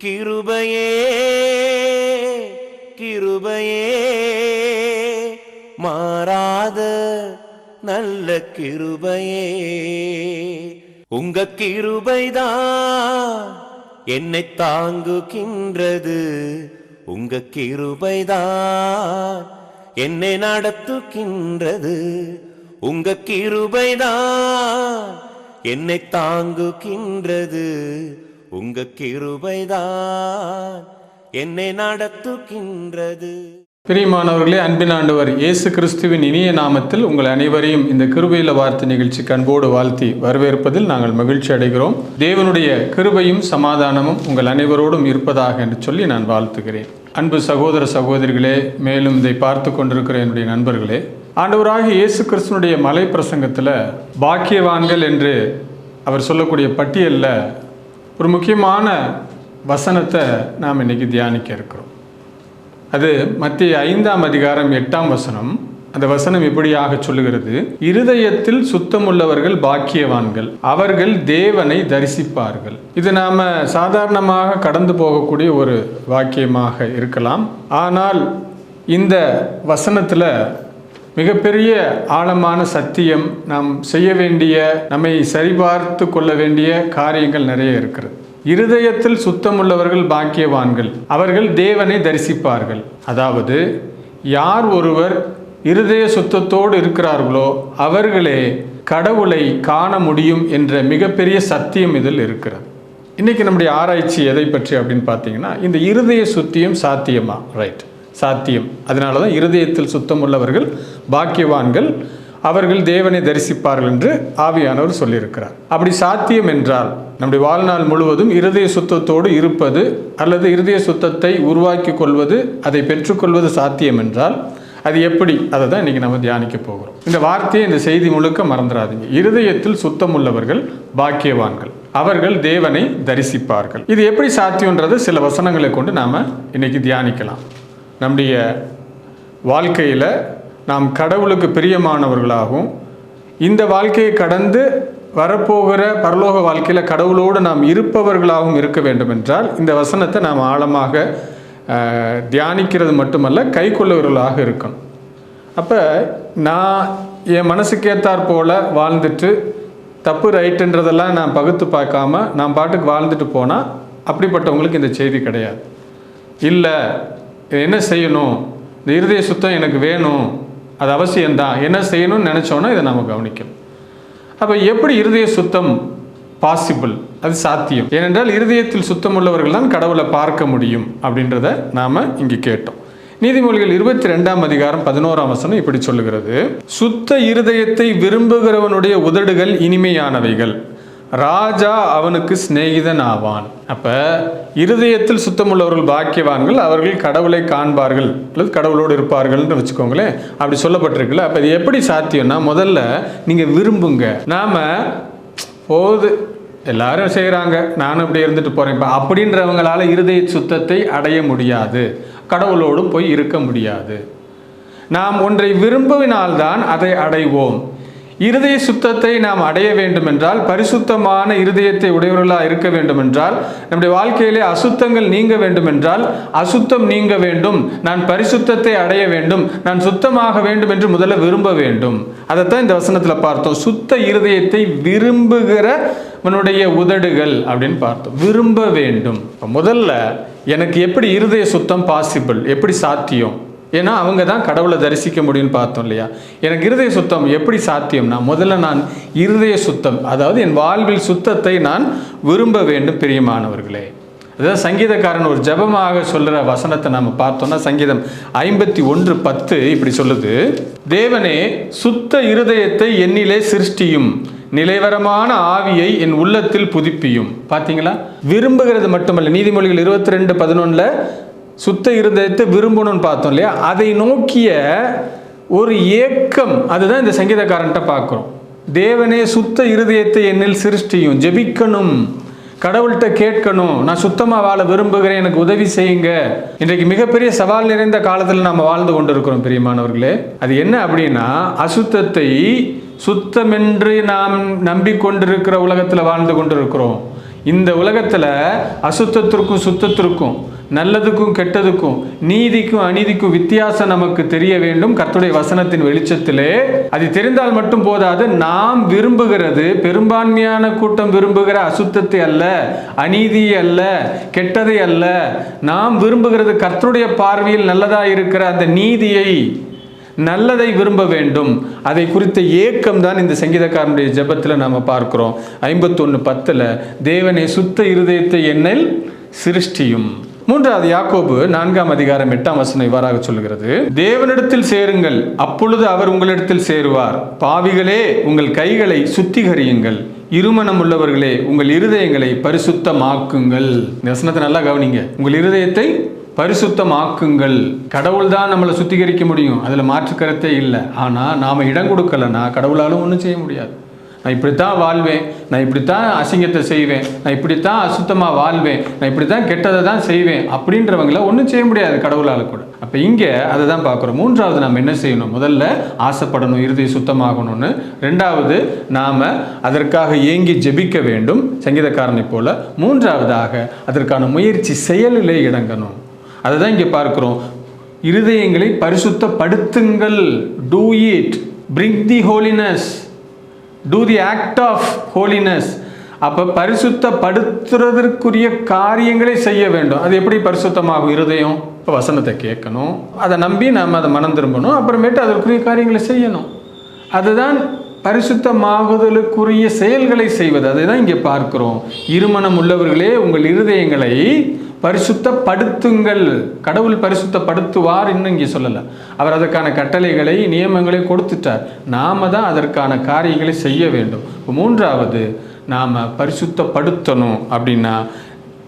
கிருபையே கிருபையே மாறாத நல்ல கிருபையே, உங்க கிருபைதான் என்னை தாங்குகின்றது, உங்க கிருபைதான் என்னை நடத்துகின்றது, உங்க கிருபைதான் என்னை தாங்குகின்றது, உங்க கிருபைதான் என்னை நடத்துகின்றது. பிரியமானவர்களே, அன்பின் ஆண்டவர் இயேசு கிறிஸ்துவின் இனிய நாமத்தில் உங்கள் அனைவரையும் இந்த கிருபையில வார்த்தை நிகழ்ச்சிக்கு அன்போடு வாழ்த்தி வரவேற்பதில் நாங்கள் மகிழ்ச்சி அடைகிறோம். தேவனுடைய கிருபையும் சமாதானமும் உங்கள் அனைவரோடும் இருப்பதாக என்று சொல்லி நான் வாழ்த்துகிறேன். அன்பு சகோதர சகோதரிகளே, மேலும் இதை பார்த்து கொண்டிருக்கிற என்னுடைய நண்பர்களே, ஆண்டவராகிய இயேசு கிறிஸ்துவனுடைய மலை பிரசங்கத்தில் பாக்கியவான்கள் என்று அவர் சொல்லக்கூடிய பட்டியலில் ஒரு முக்கியமான வசனத்தை நாம் இன்னைக்கு தியானிக்க இருக்கிறோம். அது மத்திய 5ஆம் அதிகாரம் 8ஆம் வசனம். அந்த வசனம் இப்படியாக சொல்லுகிறது: இருதயத்தில் சுத்தமுள்ளவர்கள் பாக்கியவான்கள், அவர்கள் தேவனை தரிசிப்பார்கள். இது நாம சாதாரணமாக கடந்து போகக்கூடிய ஒரு வாக்கியமாக இருக்கலாம். ஆனால் இந்த வசனத்தில் மிகப்பெரிய ஆழமான சத்தியம், நாம் செய்ய வேண்டிய, நம்மை சரிபார்த்து கொள்ள வேண்டிய காரியங்கள் நிறைய இருக்கிறது. இருதயத்தில் சுத்தமுள்ளவர்கள் பாக்கியவான்கள், அவர்கள் தேவனை தரிசிப்பார்கள். அதாவது யார் ஒருவர் இருதய சுத்தத்தோடு இருக்கிறார்களோ அவர்களே கடவுளை காண முடியும் என்ற மிகப்பெரிய சத்தியம் இதில் இருக்கிறது. இன்னைக்கு நம்முடைய ஆராய்ச்சி எதை பற்றி அப்படின்னு பார்த்தீங்கன்னா, இந்த இருதய சுத்தியம் சாத்தியமா? ரைட், சாத்தியம். அதனால தான் இருதயத்தில் சுத்தமுள்ளவர்கள் பாக்கியவான்கள், அவர்கள் தேவனை தரிசிப்பார்கள் என்று ஆவியானவர் சொல்லியிருக்கிறார். அப்படி சாத்தியம் என்றால் நம்முடைய வாழ்நாள் முழுவதும் இருதய சுத்தத்தோடு இருப்பது அல்லது இருதய சுத்தத்தை உருவாக்கி கொள்வது, அதை பெற்றுக்கொள்வது சாத்தியம் என்றால் அது எப்படி? அதை தான் இன்றைக்கி நம்ம தியானிக்க போகிறோம். இந்த வார்த்தையை, இந்த செய்தி முழுக்க மறந்துடாதீங்க. இருதயத்தில் சுத்தமுள்ளவர்கள் பாக்கியவான்கள், அவர்கள் தேவனை தரிசிப்பார்கள். இது எப்படி சாத்தியம்ன்றது சில வசனங்களை கொண்டு நாம் இன்னைக்கு தியானிக்கலாம். நம்முடைய வாழ்க்கையில் நாம் கடவுளுக்கு பிரியமானவர்களாகவும், இந்த வாழ்க்கையை கடந்து வரப்போகிற பரலோக வாழ்க்கையில் கடவுளோடு நாம் இருப்பவர்களாகவும் இருக்க வேண்டும் என்றால் இந்த வசனத்தை நாம் ஆழமாக தியானிக்கிறது மட்டுமல்ல, கை கொள்ளுவர்களாக இருக்கணும். அப்போ நான் என் மனசுக்கேற்றாற் போல் வாழ்ந்துட்டு தப்பு ரைட்டுன்றதெல்லாம் நான் பகுத்து பார்க்காம நான் பாட்டுக்கு வாழ்ந்துட்டு போனால் அப்படிப்பட்டவங்களுக்கு இந்த செய்தி கிடையாது. இல்லை, என்ன செய்யணும், இந்த இருதய சுத்தம் எனக்கு வேணும், அது அவசியம்தான், என்ன செய்யணும்னு நினச்சோன்னா இதை நம்ம கவனிக்கணும். அப்போ எப்படி இருதய சுத்தம் பாசிபிள்? அது சாத்தியம். ஏனென்றால் இருதயத்தில் சுத்தம் உள்ளவர்கள் தான் கடவுளை பார்க்க முடியும் அப்படின்றத நாம் இங்கே கேட்டோம். நீதிமொழிகள் 22ஆம் அதிகாரம் 11ஆம் வசனம் இப்படி சொல்லுகிறது: சுத்த இருதயத்தை விரும்புகிறவனுடைய உதடுகள் இனிமையானவைகள், ராஜா அவனுக்கு சிநேகிதன் ஆவான். அப்போ இருதயத்தில் சுத்தமுள்ளவர்கள் பாக்கியவான்கள், அவர்கள் கடவுளை காண்பார்கள் அல்லது கடவுளோடு இருப்பார்கள்னு வச்சுக்கோங்களேன். அப்படி சொல்லப்பட்டிருக்குல்ல. அப்போ இது எப்படி சாத்தியம்னா, முதல்ல நீங்கள் விரும்புங்க. நாம் போது எல்லாரும் செய்கிறாங்க, நானும் இப்படி இருந்துட்டு போகிறேன் இப்போ அப்படின்றவங்களால இருதய சுத்தத்தை அடைய முடியாது, கடவுளோடு போய் இருக்க முடியாது. நாம் ஒன்றை விரும்பினால்தான் அதை அடைவோம். இருதய சுத்தத்தை நாம் அடைய வேண்டும் என்றால், பரிசுத்தமான இருதயத்தை உடையவர்களாக இருக்க வேண்டும் என்றால், நம்முடைய வாழ்க்கையிலே அசுத்தங்கள் நீங்க வேண்டும் என்றால், அசுத்தம் நீங்க வேண்டும், நான் பரிசுத்தத்தை அடைய வேண்டும், நான் சுத்தமாக வேண்டும் என்று முதல்ல விரும்ப வேண்டும். அதைத்தான் இந்த வசனத்தில் பார்த்தோம். சுத்த இருதயத்தை விரும்புகிறவனுடைய உதடுகள் அப்படின்னு பார்த்தோம். விரும்ப வேண்டும். முதல்ல எனக்கு எப்படி இருதய சுத்தம் பாசிபிள், எப்படி சாத்தியம்? ஏன்னா அவங்க தான் கடவுளை தரிசிக்க முடியும்னு பார்த்தோம் இல்லையா? எனக்கு இருதய சுத்தம் எப்படி சாத்தியம்னா, முதல்ல நான் இருதய சுத்தம், அதாவது என் வாழ்வில் சுத்தத்தை நான் விரும்ப வேண்டும். பிரியமானவர்களே, அதாவது சங்கீதக்காரன் ஒரு ஜெபமாக சொல்கிற வசனத்தை நம்ம பார்த்தோம்னா, சங்கீதம் 51:10 இப்படி சொல்லுது: தேவனே, சுத்த இருதயத்தை என்னிலே சிருஷ்டியும், நிலைவரமான ஆவியை என் உள்ளத்தில் புதுப்பியும். பார்த்தீங்களா? விரும்புகிறது மட்டுமல்ல. நீதிமொழிகள் 22:11 சுத்த இருதயத்தை விரும்பணும்னு பார்த்தோம் இல்லையா? அதை நோக்கிய ஒரு ஏக்கம், அதுதான் இந்த சங்கீதக்காரன்ட்ட பார்க்குறோம். தேவனே, சுத்த இருதயத்தை என்னில் சிருஷ்டியும், ஜெபிக்கணும், கடவுள்கிட்ட கேட்கணும், நான் சுத்தமாக வாழ விரும்புகிறேன், எனக்கு உதவி செய்யுங்க. இன்றைக்கு மிகப்பெரிய சவால் நிறைந்த காலத்தில் நம்ம வாழ்ந்து கொண்டு இருக்கிறோம் பிரியமானவர்களே. அது என்ன அப்படின்னா, அசுத்தத்தை சுத்தமென்று நாம் நம்பிக்கொண்டிருக்கிற உலகத்தில் வாழ்ந்து கொண்டிருக்கிறோம். இந்த உலகத்தில் அசுத்தத்திற்கும் சுத்தத்திற்கும், நல்லதுக்கும் கெட்டதுக்கும், நீதிக்கும் அநீதிக்கும் வித்தியாசம் நமக்கு தெரிய வேண்டும் கர்த்தருடைய வசனத்தின் வெளிச்சத்திலே. அது தெரிந்தால் மட்டும் போதாது. நாம் விரும்புகிறது, பெரும்பான்மையான கூட்டம் விரும்புகிற அசுத்தத்தை அல்ல, அநீதி அல்ல, கெட்டதை அல்ல. நாம் விரும்புகிறது கர்த்தருடைய பார்வையில் நல்லதாக இருக்கிற அந்த நீதியை, நல்லதை விரும்ப வேண்டும். அதை குறித்த ஏக்கம் தான் இந்த சங்கீதக்காரனுடைய ஜெபத்தில் நாம் பார்க்கிறோம். 51:10 தேவனே சுத்த இருதயத்தை என்னில் சிருஷ்டியும். 3வது யாக்கோபு 4:8 இவ்வாறாக சொல்கிறது, தேவனிடத்தில் சேருங்கள், அப்பொழுது அவர் உங்களிடத்தில் சேருவார். பாவிகளே, உங்கள் கைகளை சுத்திகரியுங்கள், இருமனம் உள்ளவர்களே, உங்கள் இருதயங்களை பரிசுத்தமாக்குங்கள். இந்த வசனத்தை நல்லா கவனிங்க. உங்கள் இருதயத்தை பரிசுத்தமாக்குங்கள். கடவுள் தான் நம்மளை சுத்திகரிக்க முடியும், அதில் மாற்று கருத்தே இல்லை. ஆனால் நாம் இடம் கொடுக்கலன்னா கடவுளாலும் ஒன்றும் செய்ய முடியாது. நான் இப்படித்தான் வாழ்வேன், நான் இப்படித்தான் அசிங்கத்தை செய்வேன், நான் இப்படித்தான் அசுத்தமாக வாழ்வேன், நான் இப்படித்தான் கெட்டதை தான் செய்வேன் அப்படின்றவங்கள ஒன்றும் செய்ய முடியாது கடவுளால் கூட. அப்போ இங்கே அதை தான் பார்க்குறோம். 3வது நாம் என்ன செய்யணும்? முதல்ல ஆசைப்படணும், இருதயம் சுத்தமாகணும்னு. 2வது நாம் அதற்காக ஏங்கி ஜெபிக்க வேண்டும் சங்கீதக்காரனை போல. 3வதாக அதற்கான முயற்சி செயலிலே இடங்கணும். அதை தான் இங்கே பார்க்கிறோம். இருதயங்களை பரிசுத்தப்படுத்துங்கள். Do it, bring the holiness, do the act of holiness. அப்போ பரிசுத்தப்படுத்துறதற்குரிய காரியங்களை செய்ய வேண்டும். அது எப்படி பரிசுத்தமாகும்? இருதயம் இப்போ வசனத்தை கேட்கணும், அதை நம்பி நாம் அதை மனம் திரும்பணும், அப்புறமேட்டு அதற்குரிய காரியங்களை செய்யணும். அதுதான் பரிசுத்தமாகுதலுக்குரிய செயல்களை செய்வது. அதை தான் இங்கே பார்க்கிறோம். இருமனம் உள்ளவர்களே, உங்கள் இருதயங்களை பரிசுத்தப்படுத்துங்கள். கடவுள் பரிசுத்தப்படுத்துவார் இன்னும் இங்கே சொல்லலை. அவர் அதற்கான கட்டளைகளை, நியமங்களை கொடுத்துட்டார். நாம தான் அதற்கான காரியங்களை செய்ய வேண்டும். 3வது நாம் பரிசுத்தப்படுத்தணும் அப்படின்னா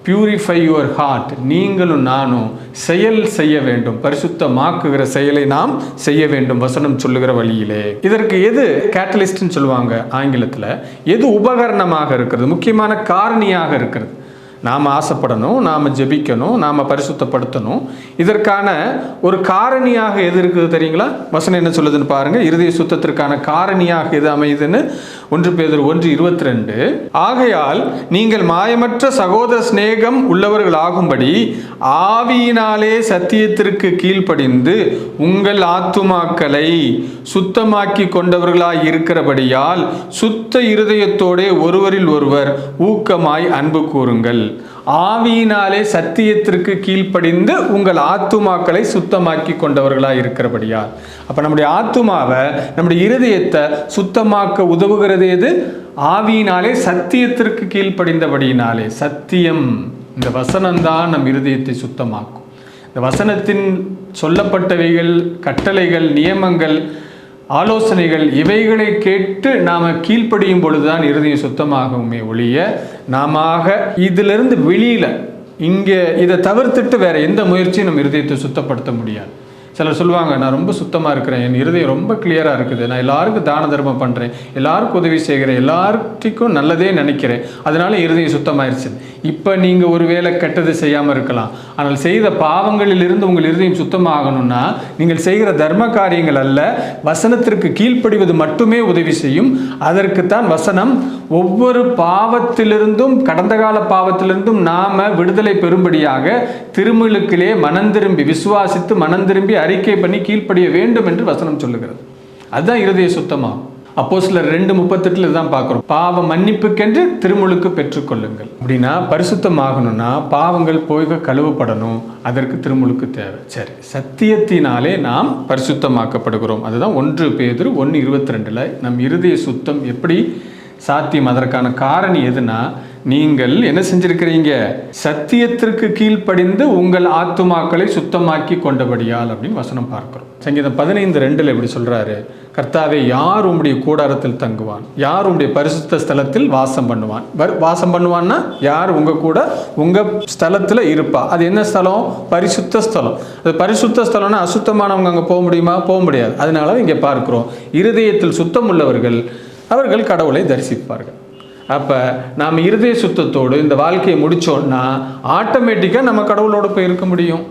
பியூரிஃபை யுவர் ஹார்ட். நீங்களும் நானும் செயல் செய்ய வேண்டும். பரிசுத்தமாக்குகிற செயலை நாம் செய்ய வேண்டும் வசனம் சொல்லுகிற வழியிலே. இதற்கு எது கேட்டலிஸ்ட்னு சொல்லுவாங்க ஆங்கிலத்தில், எது உபகரணமாக இருக்கிறது, முக்கியமான காரணியாக இருக்கிறது? நாம் ஆசைப்படணும், நாம் ஜெபிக்கணும், நாம் பரிசுத்தப்படுத்தணும். இதற்கான ஒரு காரணியாக எது இருக்குது தெரியுங்களா? வசனம் என்ன சொல்லுதுன்னு பாருங்கள். இருதய சுத்தத்திற்கான காரணியாக எது அமையுதுன்னு 1 பேதுரு 1:22 ஆகையால் நீங்கள் மாயமற்ற சகோதர சிநேகம் உள்ளவர்கள் ஆகும்படி ஆவியினாலே சத்தியத்திற்கு கீழ்ப்படிந்து உங்கள் ஆத்துமாக்களை சுத்தமாக்கி கொண்டவர்களாய் இருக்கிறபடியால் சுத்த இருதயத்தோடே ஒருவரில் ஒருவர் ஊக்கமாய் அன்பு கூறுங்கள். ஆவியினாலே சத்தியத்திற்கு கீழ்ப்படிந்து உங்கள் ஆத்துமாக்களை சுத்தமாக்கி கொண்டவர்களாக இருக்கிறபடியால். அப்போ நம்முடைய ஆத்துமாவை, நம்முடைய இருதயத்தை சுத்தமாக்க உதவுகிறது எது? ஆவியினாலே சத்தியத்திற்கு கீழ்ப்படிந்தபடியினாலே. சத்தியம், இந்த வசனம்தான் நம் இருதயத்தை சுத்தமாக்கும். இந்த வசனத்தின் சொல்லப்பட்டவைகள், கட்டளைகள், நியமங்கள், ஆலோசனைகள், இவைகளை கேட்டு நாம் கீழ்ப்படியும் பொழுதுதான் இருதயம் சுத்தமாகுமே ஒழிய நாம இதிலிருந்து வெளியில் இங்கே இதை தவிர்த்துட்டு வேற எந்த முயற்சியும் நம்ம இருதயத்தை சுத்தப்படுத்த முடியாது. சிலர் சொல்லுவாங்க, நான் ரொம்ப சுத்தமாக இருக்கிறேன், என் இருதயம் ரொம்ப கிளியராக இருக்குது, நான் எல்லாருக்கும் தான தர்மம் பண்ணுறேன், எல்லாருக்கும் உதவி செய்கிறேன், எல்லாருக்கும் நல்லதே நினைக்கிறேன், அதனால இருதயம் சுத்தமாயிருச்சு. இப்போ நீங்கள் ஒரு வேளை கெட்டது செய்யாமல் இருக்கலாம், ஆனால் செய்த பாவங்களிலிருந்து உங்கள் இருதயம் சுத்தமாகணும்னா நீங்கள் செய்கிற தர்ம காரியங்கள் அல்ல, வசனத்திற்கு கீழ்ப்படிவது மட்டுமே உதவி செய்யும். அதற்குத்தான் வசனம் ஒவ்வொரு பாவத்திலிருந்தும், கடந்த கால பாவத்திலிருந்தும் நாம விடுதலை பெறும்படியாக திருமுழுக்கிலே மனந்திரும்பி விசுவாசித்து மனந்திரும்பி அறிக்கை பண்ணி கீழ்ப்படிய வேண்டும் என்று வசனம் சொல்லுகிறது. அதுதான் இருதய சுத்தமாகும். அப்போஸ்தலர் 2:38 தான் பார்க்குறோம். பாவ மன்னிப்புக்கென்று திருமுழுக்கு பெற்றுக்கொள்ளுங்கள். அப்படின்னா பரிசுத்தமாகணும்னா பாவங்கள் போய் கழுவப்படணும், அதற்கு திருமுழுக்கு தேவை. சரி, சத்தியத்தினாலே நாம் பரிசுத்தமாக்கப்படுகிறோம். அதுதான் 1 பேதுரு 1:22 நம் இருதய சுத்தம் எப்படி சாத்தியம். அதற்கான காரணி எதுனா, நீங்கள் என்ன செஞ்சிருக்கிறீங்க? சத்தியத்திற்கு கீழ்ப்படிந்து உங்கள் ஆத்துமாக்களை சுத்தமாக்கி கொண்டபடியால் அப்படின்னு வசனம் பார்க்கிறோம். சங்கீதம் 15:2 எப்படி சொல்றாரு? கர்த்தாவே, யார் உம்முடைய கூடாரத்தில் தங்குவான், யார் உம்முடைய பரிசுத்த ஸ்தலத்தில் வாசம் பண்ணுவான். வாசம் பண்ணுவான்னா யார் உங்க கூட உங்க ஸ்தலத்துல இருப்பா. அது என்ன ஸ்தலம்? பரிசுத்த ஸ்தலம். அது பரிசுத்த ஸ்தலம்னா அசுத்தமானவங்க அங்கே போக முடியுமா? போக முடியாது. அதனால இங்கே பார்க்கிறோம், இருதயத்தில் சுத்தம் உள்ளவர்கள் அவர்கள் கடவுளை தரிசிப்பார்கள். அப்போ நாம் இருதய சுத்தத்தோடு இந்த வாழ்க்கையை முடித்தோன்னா ஆட்டோமேட்டிக்காக நம்ம கடவுளோட போய் இருக்க முடியும்.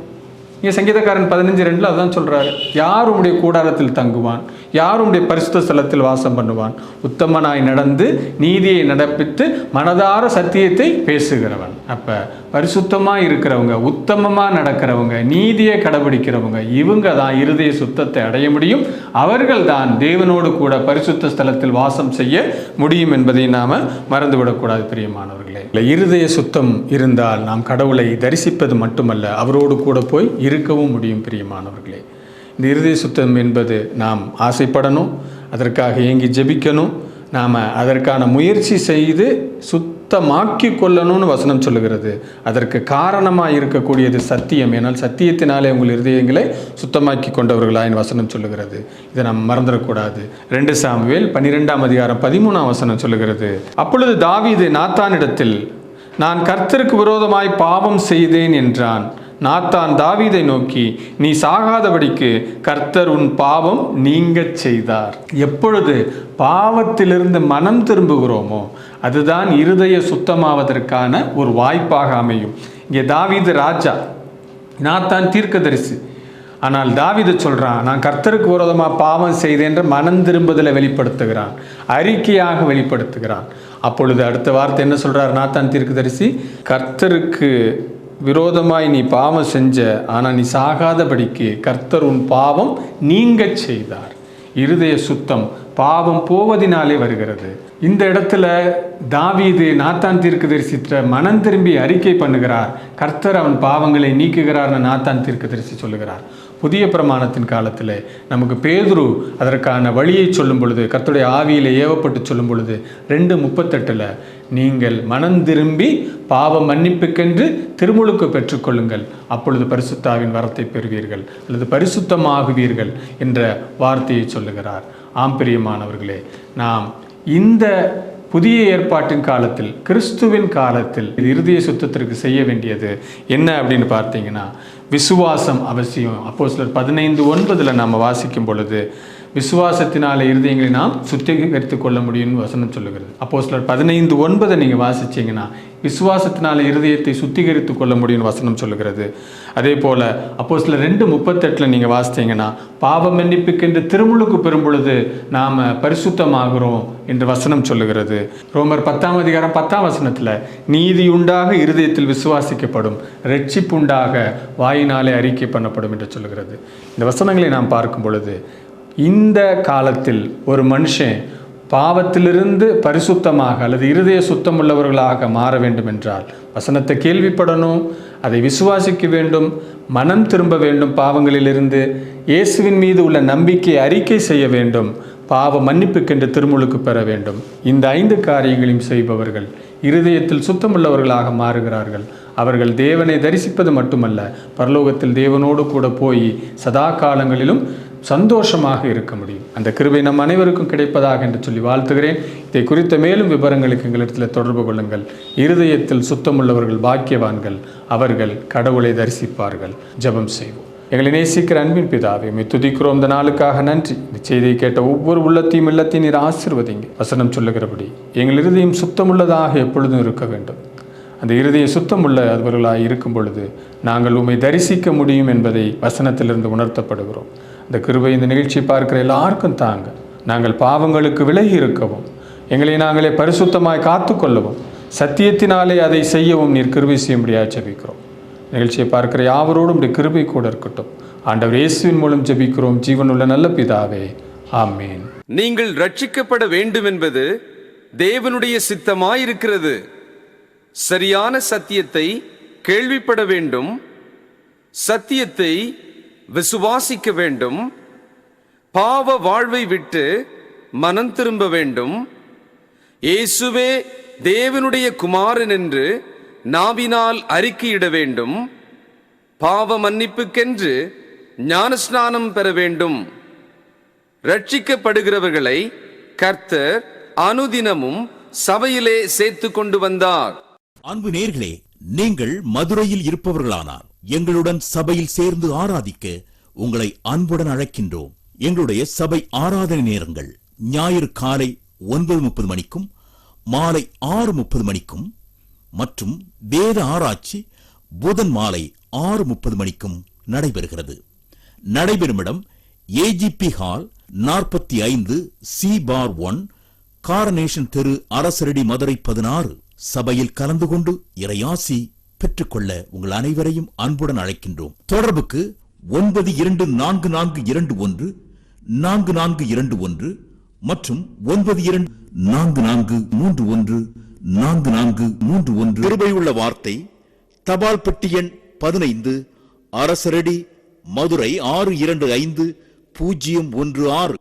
இங்கே சங்கீதக்காரன் 15:2 அதான் சொல்கிறாரு, யார் உம்முடைய கூடாரத்தில் தங்குவான், யார் உம்முடைய பரிசுத்த ஸ்தலத்தில் வாசம் பண்ணுவான்? உத்தமனாய் நடந்து நீதியை நடப்பித்து மனதார சத்தியத்தை பேசுகிறவன். அப்போ பரிசுத்தமாக இருக்கிறவங்க, உத்தமமாக நடக்கிறவங்க, நீதியை கடைபிடிக்கிறவங்க, இவங்க தான் இருதய சுத்தத்தை அடைய முடியும். அவர்கள் தான் தேவனோடு கூட பரிசுத்த ஸ்தலத்தில் வாசம் செய்ய முடியும் என்பதை நாம் மறந்துவிடக்கூடாது பிரியமானவர்களே. இருதய சுத்தம் இருந்தால் நாம் கடவுளை தரிசிப்பது மட்டுமல்ல, அவரோடு கூட போய் இருக்கவும் முடியும் பிரியமானவர்களே. இந்த இருதய சுத்தம் என்பது நாம் ஆசைப்படணும், அதற்காக ஏங்கி ஜெபிக்கணும், நாம் அதற்கான முயற்சி செய்து சுத்தமாக்கி கொள்ளணும்னு வசனம் சொல்லுகிறது. அதற்கு காரணமாக இருக்கக்கூடியது சத்தியம். ஏனால் சத்தியத்தினாலே உங்கள் இருதயங்களை சுத்தமாக்கி கொண்டவர்களாயின் வசனம் சொல்லுகிறது. இதை நாம் மறந்துடக்கூடாது. 2 சாமுவேல் 12ஆம் அதிகாரம் 13ஆம் வசனம் சொல்லுகிறது, அப்பொழுது தாவீது நாத்தானிடத்தில், நான் கர்த்தருக்கு விரோதமாய் பாவம் செய்தேன் என்றான். நாத்தான் தாவீதை நோக்கி, நீ சாகாதபடிக்கு கர்த்தர் உன் பாவம் நீங்கச் செய்தார். எப்பொழுது பாவத்திலிருந்து மனம் திரும்புகிறோமோ அதுதான் இருதய சுத்தமாவதற்கான ஒரு வாய்ப்பாக அமையும். இங்கே தாவீது ராஜா, நாத்தான் தீர்க்கதரிசி. ஆனால் தாவீது சொல்கிறான், நான் கர்த்தருக்கு விரோதமாக பாவம் செய்தேன்ற மனம் திரும்புதலை வெளிப்படுத்துகிறான், அறிக்கையாக வெளிப்படுத்துகிறான். அப்பொழுது அடுத்த வார்த்தை என்ன சொல்கிறார் நாத்தான் தீர்க்கதரிசி? கர்த்தருக்கு விரோதமாய் நீ பாவம் செஞ்ச, ஆனால் நீ சாகாதபடிக்கு கர்த்தர் உன் பாவம் நீங்கச் செய்தார். இருதய சுத்தம் பாவம் போவதினாலே வருகிறது. இந்த இடத்துல தாவீது நாத்தான் தீர்க்கதரிசிட்ட மனம் திரும்பி அறிக்கை பண்ணுகிறார். கர்த்தர் அவன் பாவங்களை நீக்குகிறார்னு நாத்தான் தீர்க்கதரிசி சொல்லுகிறார். புதிய பிரமாணத்தின் காலத்தில் நமக்கு பேதுரு அதற்கான வழியை சொல்லும் பொழுது, கர்த்தருடைய ஆவியில் ஏவப்பட்டு சொல்லும் பொழுது 2:38 நீங்கள் மனம் திரும்பி பாவ மன்னிப்புக்கென்று திருமுழுக்கு பெற்றுக்கொள்ளுங்கள், அப்பொழுது பரிசுத்தாவின் வரத்தை பெறுவீர்கள் அல்லது பரிசுத்தமாகுவீர்கள் என்ற வார்த்தையை சொல்லுகிறார். ஆம்பிரியமானவர்களே, நாம் இந்த புதிய ஏற்பாட்டின் காலத்தில், கிறிஸ்துவின் காலத்தில் இருதய சுத்தத்திற்கு செய்ய வேண்டியது என்ன அப்படின்னு பார்த்தீங்கன்னா, விசுவாசம் அவசியம். அப்போஸ்தலர் 15:9 நாம் வாசிக்கும் பொழுது, விசுவாசத்தினால இருதயங்களை நாம் சுத்திகரித்து கொள்ள முடியும்னு வசனம் சொல்லுகிறது. அப்போஸ்தலர் 15:9 நீங்கள் வாசிச்சிங்கன்னா, விசுவாசத்தினால இருதயத்தை சுத்திகரித்து கொள்ள முடியும்னு வசனம் சொல்லுகிறது. அதே போல் அப்போஸ்தலர் 2:38 நீங்கள் வாசித்தீங்கன்னா, பாவ மன்னிப்புக்கென்று திருமுழுக்கு பெறும் பொழுது நாம் பரிசுத்தமாகிறோம் என்று வசனம் சொல்லுகிறது. ரோமர் 10ஆம் அதிகாரம் 10ஆம் வசனத்தில், நீதி உண்டாக இருதயத்தில் விசுவாசிக்கப்படும், ரட்சிப்பு உண்டாக வாயினாலே அறிக்கை பண்ணப்படும் என்று சொல்லுகிறது. இந்த வசனங்களை நாம் பார்க்கும் பொழுது, இந்த காலத்தில் ஒரு மனுஷன் பாவத்திலிருந்து பரிசுத்தமாக அல்லது இருதய சுத்தம் உள்ளவர்களாக மாற வேண்டும் என்றால் வசனத்தை கேள்விப்படணும், அதை விசுவாசிக்க வேண்டும், மனம் திரும்ப வேண்டும், பாவங்களிலிருந்து இயேசுவின் மீது உள்ள நம்பிக்கையை அறிக்கை செய்ய வேண்டும், பாவ மன்னிப்புக்கென்று திருமுழுக்கு பெற வேண்டும். இந்த 5 காரியங்களையும் செய்பவர்கள் இருதயத்தில் சுத்தமுள்ளவர்களாக மாறுகிறார்கள். அவர்கள் தேவனை தரிசிப்பது மட்டுமல்ல, பரலோகத்தில் தேவனோடு கூட போய் சதா காலங்களிலும் சந்தோஷமாக இருக்க முடியும். அந்த கிருபை நம் அனைவருக்கும் கிடைப்பதாக என்று சொல்லி வாழ்த்துகிறேன். இதை குறித்த மேலும் விவரங்களுக்கு எங்களிடத்தில் தொடர்பு கொள்ளுங்கள். இருதயத்தில் சுத்தமுள்ளவர்கள் பாக்கியவான்கள், அவர்கள் கடவுளை தரிசிப்பார்கள். ஜெபம் செய்வோம். எங்களை நேசிக்கிற அன்பின் பிதாவே, உம்மை துதிக்கிறோம். இந்த நாளுக்காக நன்றி. இந்த செய்தியை கேட்ட ஒவ்வொரு உள்ளத்தையும் இல்லத்தையும் நீர் ஆசீர்வதிங்க. வசனம் சொல்லுகிறபடி எங்கள் இருதயம் சுத்தமுள்ளதாக எப்பொழுதும் இருக்க வேண்டும். அந்த இருதய சுத்தமுள்ளவர்களாக இருக்கும் பொழுது நாங்கள் உம்மை தரிசிக்க முடியும் என்பதை வசனத்திலிருந்து உணர்த்தப்படுகிறோம். இந்த கிருபை இந்த நிகழ்ச்சியை பார்க்கிற எல்லாருக்கும் தாங்க. நாங்கள் பாவங்களுக்கு விலகி இருக்கவும், எங்களை நாங்களே பரிசுத்தமாய் காத்துக்கொள்ளவும், சத்தியத்தினாலே அதை செய்யவும் நீர் கிருபை செய்யும்படியாக ஜெபிக்கிறோம். நிகழ்ச்சியை பார்க்கிற யாவரோடும் இந்த கிருபை கூட இருக்கட்டும். ஆண்டவர் இயேசுவின் மூலம் ஜெபிக்கிறோம் ஜீவனுள்ள நல்ல பிதாவே, ஆமேன். நீங்கள் ரட்சிக்கப்பட வேண்டும் என்பது தேவனுடைய சித்தமாயிருக்கிறது. சரியான சத்தியத்தை கேள்விப்பட வேண்டும், சத்தியத்தை விசுவாசிக்க வேண்டும், பாவ வாழ்வை விட்டு மனம் திரும்ப வேண்டும், இயேசுவே தேவனுடைய குமாரன் என்று நாவினால் அறிக்கையிட வேண்டும், பாவ மன்னிப்புக்கென்று ஞானஸ்நானம் பெற வேண்டும். ரட்சிக்கப்படுகிறவர்களை கர்த்தர் அனுதினமும் சபையிலே சேர்த்து கொண்டு வந்தார். அன்பு நேயர்களே, நீங்கள் மதுரையில் இருப்பவர்களானார் எங்களுடன் சபையில் சேர்ந்து ஆராதிக்க உங்களை அன்புடன் அழைக்கின்றோம். எங்களுடைய சபை ஆராதனை நேரங்கள் ஞாயிறு காலை 9:30 மணிக்கும் மாலை 6:30 மணிக்கும் மற்றும் வேத ஆராய்ச்சி புதன் மாலை 6:30 மணிக்கும் நடைபெறுகிறது. நடைபெறும் இடம் AGP ஹால், 45 C/1 காரனேஷன் தெரு, அரசரடி, மதுரை 16. சபையில் கலந்து கொண்டு இறையாசி பெற்றுக்கொள்ள உங்கள் அனைவரையும் அன்புடன் அழைக்கின்றோம். தொடர்புக்கு 924421 4421 மற்றும் 924431 கிருபையுள்ள வார்த்தை, தபால் பெட்டி எண் 15, அரசரடி, மதுரை 625016.